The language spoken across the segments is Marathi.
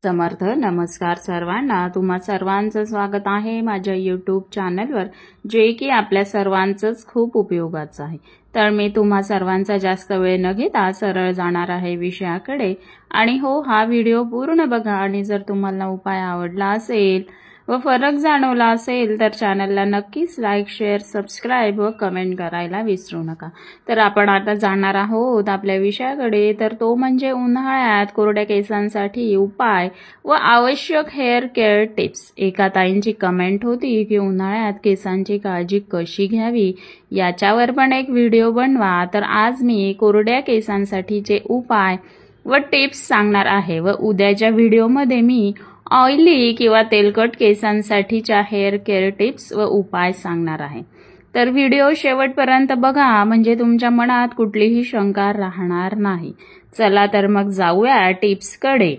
समर्थ. नमस्कार सर्वांना. तुम्हा सर्वांचं स्वागत आहे माझ्या यूट्यूब चॅनलवर, जे की आपल्या सर्वांचंच खूप उपयोगाचं आहे. तर मी तुम्हा सर्वांचा जास्त वेळ न घेता सरळ जाणार आहे विषयाकडे. आणि हो, हा व्हिडिओ पूर्ण बघा आणि जर तुम्हाला उपाय आवडला असेल व फरक जाणवला असेल तर चॅनलला नक्कीच लाईक, शेअर, सबस्क्राईब व कमेंट करायला विसरू नका. तर आपण आता जाणार आहोत आपल्या विषयाकडे. तर तो म्हणजे उन्हाळ्यात कोरड्या केसांसाठी उपाय व आवश्यक हेअर केअर टिप्स. एका ताईंची कमेंट होती की उन्हाळ्यात केसांची काळजी कशी घ्यावी याच्यावर पण एक व्हिडिओ बनवा. तर आज मी कोरड्या केसांसाठीचे उपाय व टिप्स सांगणार आहे व उद्याच्या व्हिडिओमध्ये मी ऑइली किंवा तेलकट केसांसाठीच्या हेअर केअर टिप्स व उपाय सांगणार आहे. तर व्हिडिओ शेवटपर्यंत बघा, म्हणजे तुमच्या मनात कुठलीही शंका राहणार नाही. चला तर मग जाऊया टिप्सकडे.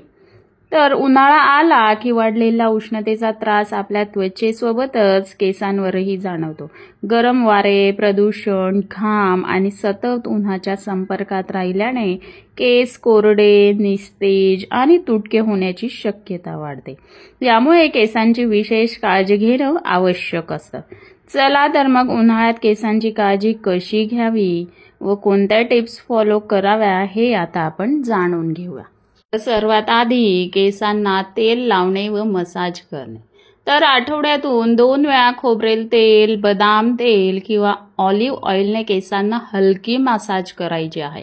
तर उन्हाळा आला की वाढलेला उष्णतेचा त्रास आपल्या त्वचेसोबतच केसांवरही जाणवतो. गरम वारे, प्रदूषण, घाम आणि सतत उन्हाच्या संपर्कात राहिल्याने केस कोरडे, निस्तेज आणि तुटके होण्याची शक्यता वाढते. यामुळे केसांची विशेष काळजी घेणं आवश्यक असतं. चला तर मग उन्हाळ्यात केसांची काळजी कशी घ्यावी व कोणत्या टिप्स फॉलो कराव्या हे आता आपण जाणून घेऊया. सर्वात आधी केसांना तेल लावणे व मसाज करणे. तर आठवड्यातून 2 वेळा खोबरेल तेल, बदाम तेल किंवा ऑलिव्ह ऑइलने केसांना हलकी मसाज करायची आहे.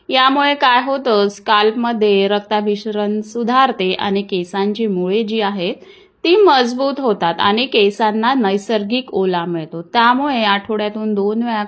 यामुळे काय होतं, स्काल्पमध्ये रक्ताभिसरण सुधारते आणि केसांची मुळे जी आहेत ती मजबूत होतात आणि केसांना नैसर्गिक ओला मिळतो. त्यामुळे आठवड्यातून 2 वेळा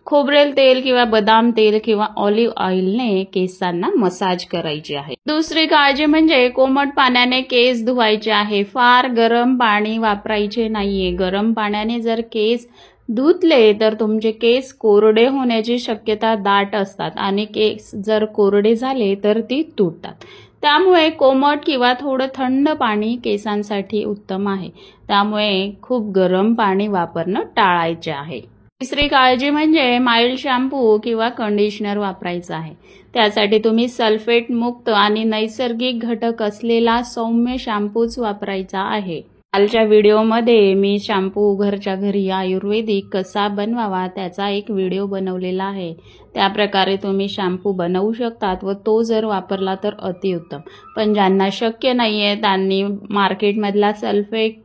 खोबरेल तेल किंवा बदाम तेल किंवा ऑलिव्ह ऑइलने केसांना मसाज करायची आहे. दुसरी काळजी म्हणजे कोमट पाण्याने केस धुवायचे आहे. फार गरम पाणी वापरायचे नाहीये. गरम पाण्याने जर केस धुतले तर तुमचे केस कोरडे होण्याची शक्यता दाट असतात आणि केस जर कोरडे झाले तर ती तुटतात. त्यामुळे कोमट किंवा थोडं थंड पाणी केसांसाठी उत्तम आहे. त्यामुळे खूप गरम पाणी वापरणं टाळायचे आहे. तिसरी काळजी म्हणजे माइल्ड शॅम्पू किंवा कंडिशनर वापरायचा आहे. त्यासाठी तुम्ही सल्फेट मुक्त आणि नैसर्गिक घटक असलेला सौम्य शॅम्पूच वापरायचा आहे. कालच्या व्हिडिओमध्ये मी शॅम्पू घरच्या घरी आयुर्वेदिक कसा बनवावा त्याचा एक व्हिडिओ बनवलेला आहे. त्या प्रकारे तुम्ही शॅम्पू बनवू शकतात व तो जर वापरला तर अतिउत्तम. पण ज्यांना शक्य नाहीये त्यांनी मार्केटमधला सल्फेट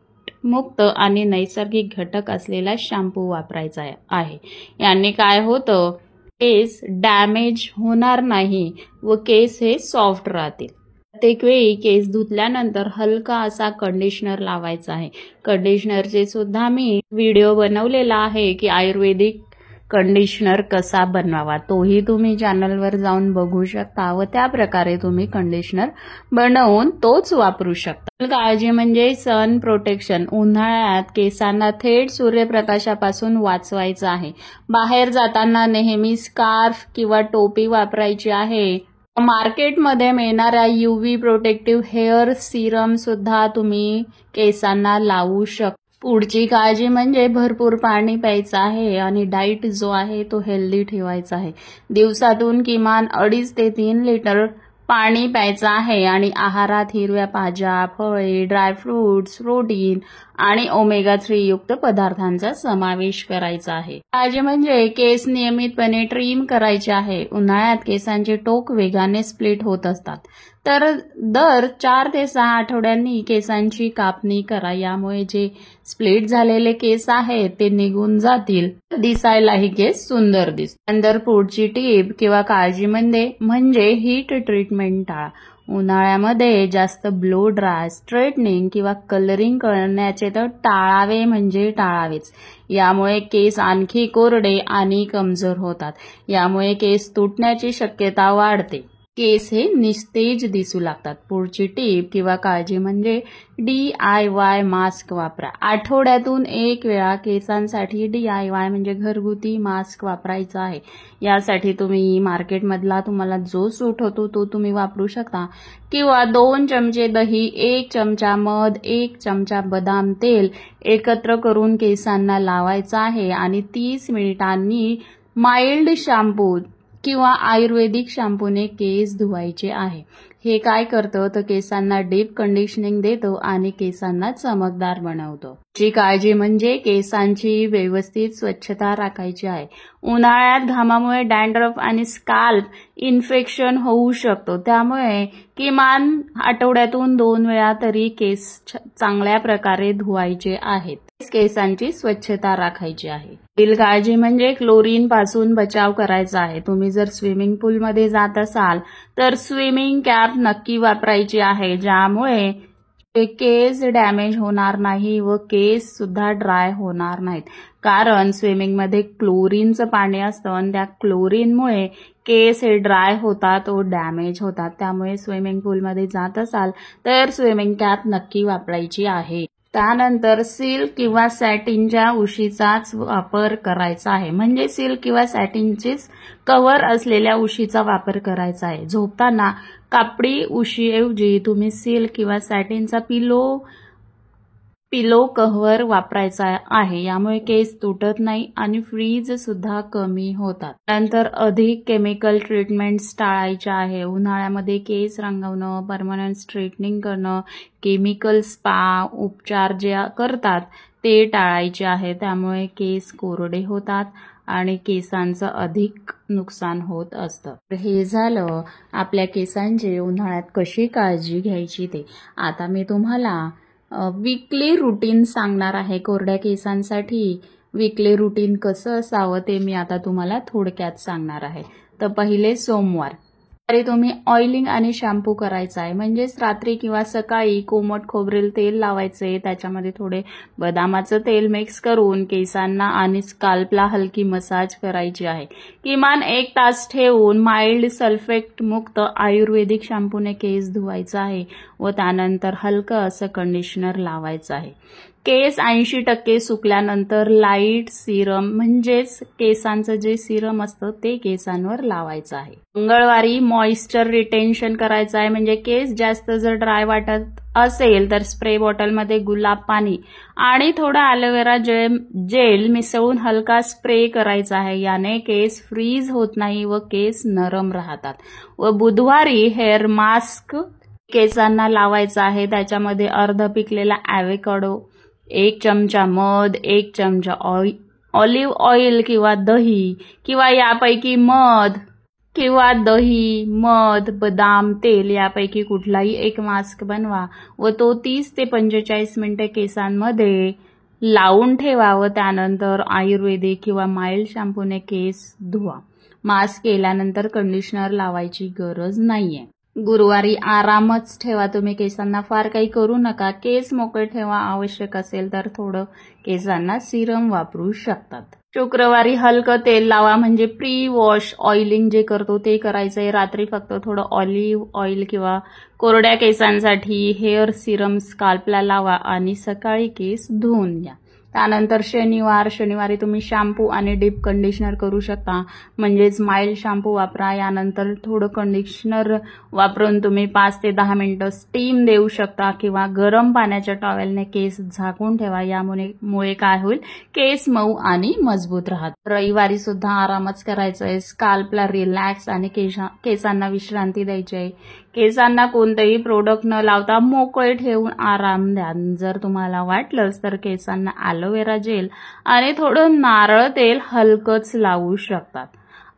मुक्त आणि नैसर्गिक घटक असलेला शॅम्पू वापरायचा आहे. यांनी काय होतं, केस डॅमेज होणार नाही व केस हे सॉफ्ट राहतील. प्रत्येक वेळी केस धुतल्यानंतर हलका असा कंडिशनर लावायचा आहे. कंडिशनरचे सुद्धा मी व्हिडिओ बनवलेला आहे की आयुर्वेदिक कंडिशनर कसा बनवावा, तोही तुम्ही चॅनलवर जाऊन बघू शकता व त्या प्रकारे तुम्ही कंडिशनर बनवून तोच वापरू शकता. काळजी म्हणजे सन प्रोटेक्शन. उन्हाळ्यात केसांना थेट सूर्यप्रकाशापासून वाचवायचं आहे. बाहेर जाताना नेहमी स्कार्फ किंवा टोपी वापरायची आहे. मार्केटमध्ये मिळणाऱ्या UV प्रोटेक्टिव्ह हेअर सिरम सुद्धा तुम्ही केसांना लावू शकता. पुढची काळजी म्हणजे भरपूर पाणी प्यायचं आहे आणि डाईट जो आहे तो हेल्दी ठेवायचा आहे. दिवसातून किमान 2.5 ते 3 लिटर पाणी प्यायचं आहे आणि आहारात हिरव्या भाज्या, फळे, ड्रायफ्रुट्स, प्रोटीन आणि ओमेगा 3 युक्त पदार्थांचा समावेश करायचा आहे. काळजी म्हणजे केस नियमितपणे ट्रिम करायचे आहे. उन्हाळ्यात केसांचे टोक वेगाने स्प्लिट होत असतात. तर दर 4 ते 6 आठवड्यांनी केसांची कापणी करा. यामुळे जे स्प्लिट झालेले केस आहेत ते निघून जातील. दिसायलाही केस सुंदर दिसतील. नंतर पुढची टीप किंवा काळजी म्हणजे हीट ट्रीटमेंट टाळा. उन्हाळ्यामध्ये जास्त ब्लो ड्राय, स्ट्रेटनिंग किंवा कलरिंग करण्याचे तर टाळावे म्हणजे टाळावेच. यामुळे केस आणखी कोरडे आणि कमजोर होतात. यामुळे केस तुटण्याची शक्यता वाढते. केस हे निस्तेज दिसू लागतात. पुढची टीप किंवा काळजी म्हणजे DIY मास्क वापरा. आठवड्यातून 1 वेळा केसांसाठी DIY म्हणजे घरगुती मास्क वापरायचा आहे. यासाठी तुम्ही मार्केटमधला तुम्हाला जो सूट होतो तो तुम्ही वापरू शकता किंवा 2 चमचे दही, 1 चमचा मध, 1 चमचा बदाम तेल एकत्र करून केसांना लावायचं आहे आणि 30 मिनिटांनी माइल्ड शॅम्पू किंवा आयुर्वेदिक शॅम्पूने केस धुवायचे आहे. हे काय करतं तर केसांना डीप कंडिशनिंग देतो आणि केसांना चमकदार बनवतो। ची काळजी म्हणजे केसांची व्यवस्थित स्वच्छता राखायची आहे। उन्हाळ्यात घामामुळे डॅन्ड्रफ आणि स्काल्प इन्फेक्शन होऊ शकतो, त्यामुळे किमान आठवड्यातून 2 वेळा तरी केस चांगल्या प्रकारे धुवायचे आहेत। केसांची स्वच्छता राखायची आहे। पुढील काळजी म्हणजे क्लोरीन पासून बचाव करायचा आहे। तुम्ही जर स्विमिंग पूल मध्ये जात असाल तर स्विमिंग कॅप नक्की वापरायची आहे, ज्यामुळे केस डॅमेज होणार नाही व केस सुद्धा ड्राय होणार नाहीत। कारण स्विमिंग मध्ये क्लोरीनचं पाणी असतं आणि त्या क्लोरीनमुळे केस हे ड्राय होतात व डॅमेज होतात। त्यामुळे स्विमिंग पूलमध्ये जात असाल तर स्विमिंग कॅप नक्की वापरायची आहे। त्यानंतर सिल्क किंवा सॅटिनच्या उशीचाच वापर करायचा आहे, म्हणजे सिल्क किंवा सॅटिनचीच कव्हर असलेल्या उशीचा वापर करायचा आहे। झोपताना कापडी उशीऐवजी तुम्ही सिल्क किंवा सॅटिनचा पिलो कव्हर वापरायचा आहे, यामुळे केस तुटत नाही आणि फ्रीज सुद्धा कमी होतात। नंतर अधिक केमिकल ट्रीटमेंट्स टाळायच्या आहे। उन्हाळ्यामध्ये केस रंगवणं, परमनंट स्ट्रेटनिंग करणं, केमिकल स्पा उपचार जे करतात ते टाळायचे आहे, त्यामुळे केस कोरडे होतात आणि केसांचं अधिक नुकसान होत असतं। हे झालं आपल्या केसांची उन्हाळ्यात कशी काळजी घ्यायची ते। आता मी तुम्हाला वीकली रुटीन सांगणार आहे। कोरड्या केसांसाठी वीकली रुटीन कसं असावं ते मी आता तुम्हाला थोडक्यात सांगणार आहे। तर पहिले सोमवार तुम्ही ऑइलिंग आणि शॅम्पू करायचा आहे, म्हणजेच रात्री किंवा सकाळी कोमट खोबरेल तेल लावायचे, त्याच्यामध्ये थोडे बदामाचं तेल मिक्स करून केसांना आणि स्काल्पला हलकी मसाज करायची आहे। किमान 1 तास ठेवून माइल्ड सल्फेट मुक्त आयुर्वेदिक शॅम्पूने केस धुवायचा आहे व त्यानंतर हलकं असं कंडिशनर लावायचं आहे। केस 80% सुकल्यानंतर लाईट सिरम म्हणजेच केसांचं जे सिरम असतं ते केसांवर लावायचं आहे। मंगळवारी मॉइश्चर रिटेन्शन करायचं आहे, म्हणजे केस जास्त जर ड्राय वाटत असेल तर स्प्रे बॉटलमध्ये गुलाब पाणी आणि थोडा ॲलोवेरा जेल मिसळून हलका स्प्रे करायचा आहे। याने केस फ्रीज होत नाही व केस नरम राहतात। व बुधवारी हेअर मास्क केसांना लावायचा आहे, त्याच्यामध्ये अर्ध पिकलेला ॲव्होकाडो, 1 चमचा मध, 1 चमचा ऑलिव्ह ऑइल किंवा दही किंवा यापैकी मध, बदाम तेल यापैकी कुठलाही एक मास्क बनवा व तो 30 ते 45 मिनिटे केसांमध्ये लावून ठेवा व त्यानंतर आयुर्वेदिक किंवा माइल्ड शॅम्पूने केस धुवा। मास्क केल्यानंतर कंडिशनर लावायची गरज नाहीये। गुरुवारी आरामच ठेवा, तुम्ही केसांना फार काही करू नका, केस मोकळे ठेवा। आवश्यक असेल तर थोडं केसांना सिरम वापरू शकतात। शुक्रवारी हलकं तेल लावा, म्हणजे प्री वॉश ऑइलिंग जे करतो ते करायचंय। रात्री फक्त थोडं ऑलिव्ह ऑइल किंवा कोरड्या केसांसाठी हेअर सिरम स्काल्पला लावा आणि सकाळी केस धुवून घ्या। त्यानंतर शनिवारी तुम्ही शॅम्पू आणि डीप कंडिशनर करू शकता, म्हणजेच माइल्ड शॅम्पू वापरा, यानंतर थोडं कंडिशनर वापरून तुम्ही 5 ते 10 मिनिटं स्टीम देऊ शकता किंवा गरम पाण्याच्या टॉवेलने केस झाकून ठेवा। यामुळे काय होईल, केस मऊ आणि मजबूत राहतात। रविवारी सुद्धा आरामच करायचा आहे, स्काल्पला रिलॅक्स आणि केसांना विश्रांती द्यायची आहे। केसांना कोणतेही प्रोडक्ट न लावता मोकळे ठेवून आराम द्या। जर तुम्हाला वाटलंच तर केसांना ॲलोवेरा जेल आणि थोडं नारळ तेल हलकंच लावू शकतात।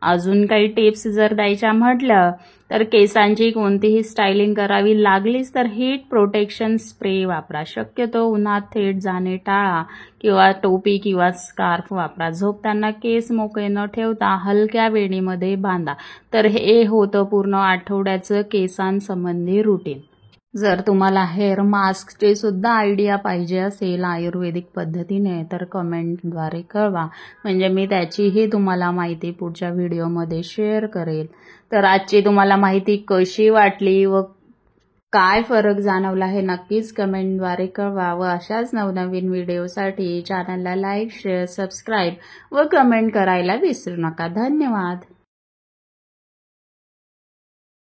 अजून काही टिप्स जर द्यायच्या म्हटलं तर केसांची कोणतीही स्टायलिंग करावी लागलीच तर हीट प्रोटेक्शन स्प्रे वापरा। शक्यतो उन्हात थेट जाणे टाळा किंवा टोपी किंवा स्कार्फ वापरा। झोपताना केस मोकळे न ठेवता हलक्या वेणीमध्ये बांधा। तर हे होतं पूर्ण आठवड्याचं केसांसंबंधी रुटीन। जर तुम्हाला हेअर मास्कचे सुद्धा आयडिया पाहिजे असेल आयुर्वेदिक पद्धतीने तर कमेंटद्वारे कळवा, म्हणजे मी त्याचीही तुम्हाला माहिती पुढच्या व्हिडिओमध्ये शेअर करेल। तर आजची तुम्हाला माहिती कशी वाटली व काय फरक जाणवला हे नक्कीच कमेंटद्वारे कळवा व अशाच नवनवीन व्हिडिओसाठी चॅनलला लाईक, शेअर, सबस्क्राईब व कमेंट करायला विसरू नका। धन्यवाद।